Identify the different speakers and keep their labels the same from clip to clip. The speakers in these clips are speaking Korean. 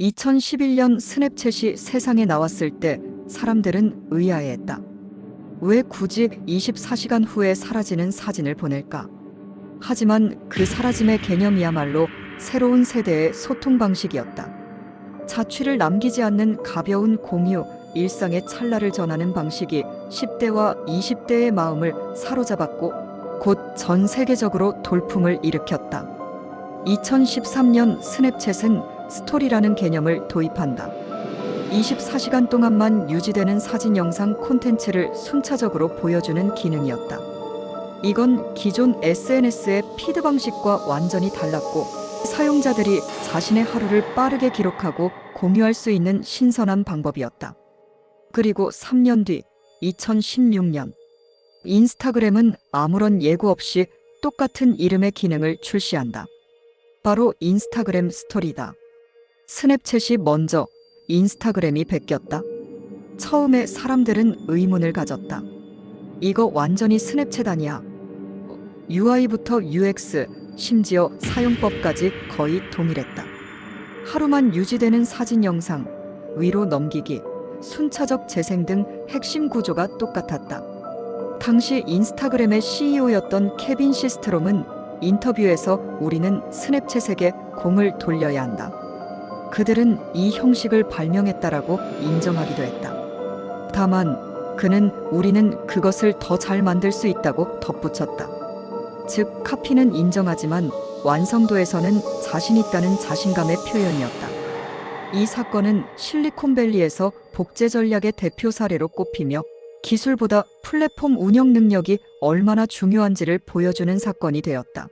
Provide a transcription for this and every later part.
Speaker 1: 2011년 스냅챗이 세상에 나왔을 때 사람들은 의아해했다. 왜 굳이 24시간 후에 사라지는 사진을 보낼까? 하지만 그 사라짐의 개념이야말로 새로운 세대의 소통 방식이었다. 자취를 남기지 않는 가벼운 공유, 일상의 찰나를 전하는 방식이 10대와 20대의 마음을 사로잡았고 곧 전 세계적으로 돌풍을 일으켰다. 2013년 스냅챗은 스토리라는 개념을 도입한다. 24시간 동안만 유지되는 사진 영상 콘텐츠를 순차적으로 보여주는 기능이었다. 이건 기존 SNS의 피드 방식과 완전히 달랐고 사용자들이 자신의 하루를 빠르게 기록하고 공유할 수 있는 신선한 방법이었다. 그리고 3년 뒤 2016년 인스타그램은 아무런 예고 없이 똑같은 이름의 기능을 출시한다. 바로 인스타그램 스토리다. 스냅챗이 먼저 인스타그램이 베꼈다. 처음에 사람들은 의문을 가졌다. 이거 완전히 스냅챗 아니야? UI부터 UX, 심지어 사용법까지 거의 동일했다. 하루만 유지되는 사진 영상, 위로 넘기기, 순차적 재생 등 핵심 구조가 똑같았다. 당시 인스타그램의 CEO였던 케빈 시스트롬은 인터뷰에서 우리는 스냅챗에게 공을 돌려야 한다. 그들은 이 형식을 발명했다라고 인정하기도 했다. 다만 그는 우리는 그것을 더 잘 만들 수 있다고 덧붙였다. 즉 카피는 인정하지만 완성도에서는 자신 있다는 자신감의 표현이었다. 이 사건은 실리콘밸리에서 복제 전략의 대표 사례로 꼽히며 기술보다 플랫폼 운영 능력이 얼마나 중요한지를 보여주는 사건이 되었다.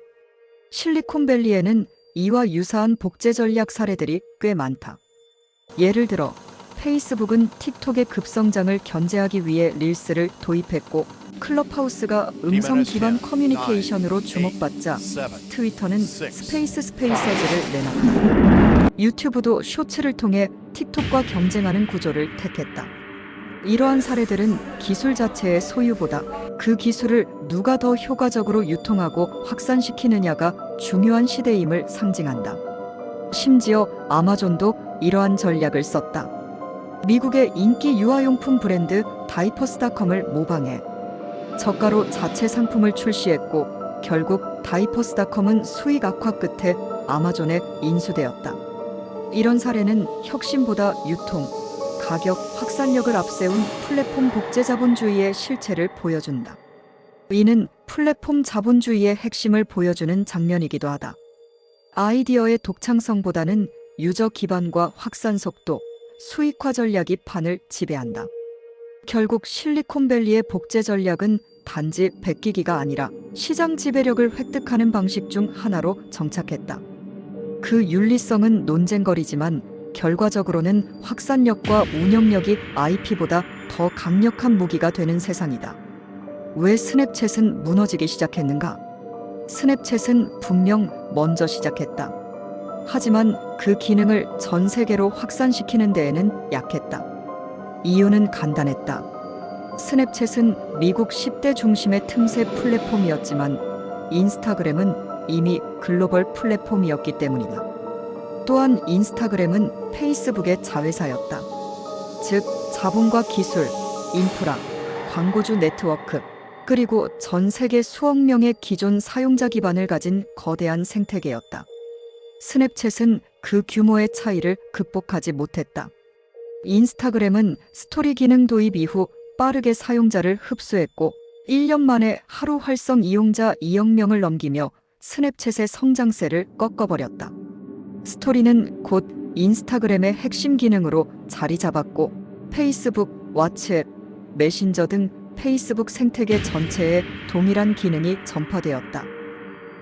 Speaker 1: 실리콘밸리에는 이와 유사한 복제 전략 사례들이 꽤 많다. 예를 들어 페이스북은 틱톡의 급성장을 견제하기 위해 릴스를 도입했고 클럽하우스가 음성 기반 커뮤니케이션으로 주목받자 트위터는 스페이스즈를 내놨다. 유튜브도 쇼츠를 통해 틱톡과 경쟁하는 구조를 택했다. 이러한 사례들은 기술 자체의 소유보다 그 기술을 누가 더 효과적으로 유통하고 확산시키느냐가 중요한 시대임을 상징한다. 심지어 아마존도 이러한 전략을 썼다. 미국의 인기 유아용품 브랜드 다이퍼스닷컴을 모방해 저가로 자체 상품을 출시했고 결국 다이퍼스닷컴은 수익 악화 끝에 아마존에 인수되었다. 이런 사례는 혁신보다 유통, 가격, 확산력을 앞세운 플랫폼 복제 자본주의의 실체를 보여준다. 이는 플랫폼 자본주의의 핵심을 보여주는 장면이기도 하다. 아이디어의 독창성보다는 유저 기반과 확산 속도, 수익화 전략이 판을 지배한다. 결국 실리콘밸리의 복제 전략은 단지 베끼기가 아니라 시장 지배력을 획득하는 방식 중 하나로 정착했다. 그 윤리성은 논쟁거리지만 결과적으로는 확산력과 운영력이 IP보다 더 강력한 무기가 되는 세상이다. 왜 스냅챗은 무너지기 시작했는가? 스냅챗은 분명 먼저 시작했다. 하지만 그 기능을 전 세계로 확산시키는 데에는 약했다. 이유는 간단했다. 스냅챗은 미국 10대 중심의 틈새 플랫폼이었지만 인스타그램은 이미 글로벌 플랫폼이었기 때문이다. 또한 인스타그램은 페이스북의 자회사였다. 즉, 자본과 기술, 인프라, 광고주 네트워크, 그리고 전 세계 수억 명의 기존 사용자 기반을 가진 거대한 생태계였다. 스냅챗은 그 규모의 차이를 극복하지 못했다. 인스타그램은 스토리 기능 도입 이후 빠르게 사용자를 흡수했고 1년 만에 하루 활성 이용자 2억 명을 넘기며 스냅챗의 성장세를 꺾어버렸다. 스토리는 곧 인스타그램의 핵심 기능으로 자리 잡았고 페이스북, 왓츠앱, 메신저 등 페이스북 생태계 전체에 동일한 기능이 전파되었다.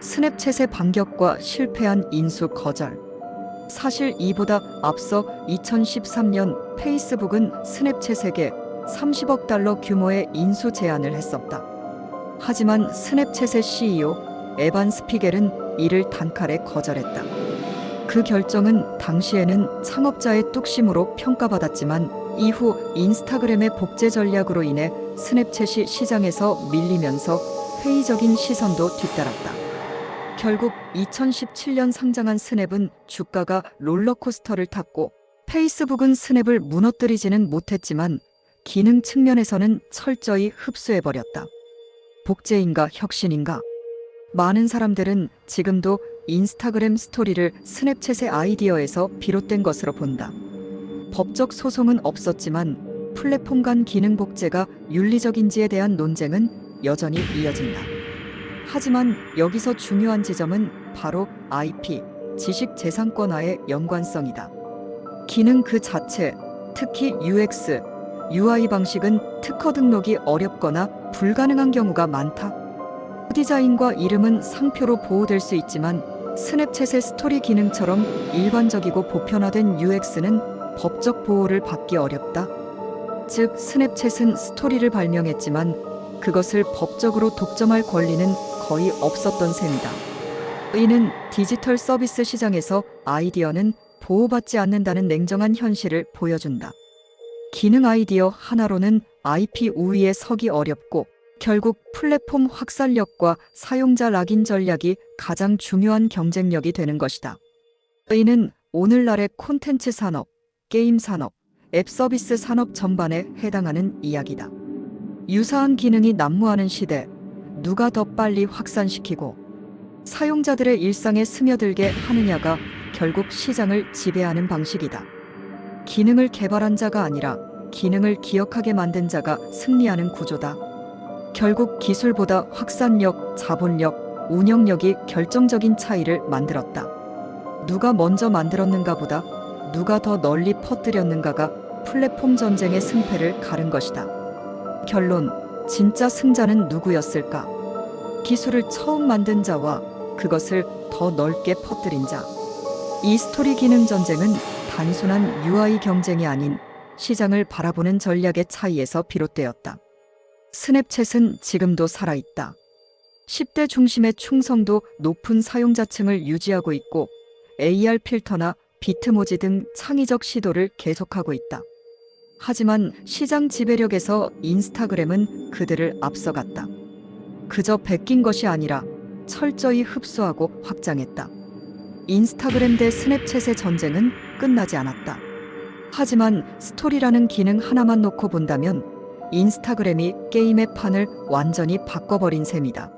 Speaker 1: 스냅챗의 반격과 실패한 인수 거절. 사실 이보다 앞서 2013년 페이스북은 스냅챗에게 30억 달러 규모의 인수 제안을 했었다. 하지만 스냅챗의 CEO 에반 스피겔은 이를 단칼에 거절했다. 그 결정은 당시에는 창업자의 뚝심으로 평가받았지만 이후 인스타그램의 복제 전략으로 인해 스냅챗이 시장에서 밀리면서 회의적인 시선도 뒤따랐다. 결국 2017년 상장한 스냅은 주가가 롤러코스터를 탔고 페이스북은 스냅을 무너뜨리지는 못했지만 기능 측면에서는 철저히 흡수해버렸다. 복제인가 혁신인가? 많은 사람들은 지금도 인스타그램 스토리를 스냅챗의 아이디어에서 비롯된 것으로 본다. 법적 소송은 없었지만 플랫폼 간 기능 복제가 윤리적인지에 대한 논쟁은 여전히 이어진다. 하지만 여기서 중요한 지점은 바로 IP, 지식재산권화의 연관성이다. 기능 그 자체, 특히 UX, UI 방식은 특허 등록이 어렵거나 불가능한 경우가 많다. 디자인과 이름은 상표로 보호될 수 있지만 스냅챗의 스토리 기능처럼 일반적이고 보편화된 UX는 법적 보호를 받기 어렵다. 즉, 스냅챗은 스토리를 발명했지만 그것을 법적으로 독점할 권리는 거의 없었던 셈이다. 이는 디지털 서비스 시장에서 아이디어는 보호받지 않는다는 냉정한 현실을 보여준다. 기능 아이디어 하나로는 IP 우위에 서기 어렵고 결국 플랫폼 확산력과 사용자 락인 전략이 가장 중요한 경쟁력이 되는 것이다. 이는 오늘날의 콘텐츠 산업, 게임 산업, 앱 서비스 산업 전반에 해당하는 이야기다. 유사한 기능이 난무하는 시대, 누가 더 빨리 확산시키고 사용자들의 일상에 스며들게 하느냐가 결국 시장을 지배하는 방식이다. 기능을 개발한 자가 아니라 기능을 기억하게 만든 자가 승리하는 구조다. 결국 기술보다 확산력, 자본력, 운영력이 결정적인 차이를 만들었다. 누가 먼저 만들었는가 보다 누가 더 널리 퍼뜨렸는가가 플랫폼 전쟁의 승패를 가른 것이다. 결론, 진짜 승자는 누구였을까? 기술을 처음 만든 자와 그것을 더 넓게 퍼뜨린 자. 이 스토리 기능 전쟁은 단순한 UI 경쟁이 아닌 시장을 바라보는 전략의 차이에서 비롯되었다. 스냅챗은 지금도 살아있다. 10대 중심의 충성도 높은 사용자층을 유지하고 있고 AR 필터나 비트모지 등 창의적 시도를 계속하고 있다. 하지만 시장 지배력에서 인스타그램은 그들을 앞서갔다. 그저 베낀 것이 아니라 철저히 흡수하고 확장했다. 인스타그램 대 스냅챗의 전쟁은 끝나지 않았다. 하지만 스토리라는 기능 하나만 놓고 본다면 인스타그램이 게임의 판을 완전히 바꿔버린 셈이다.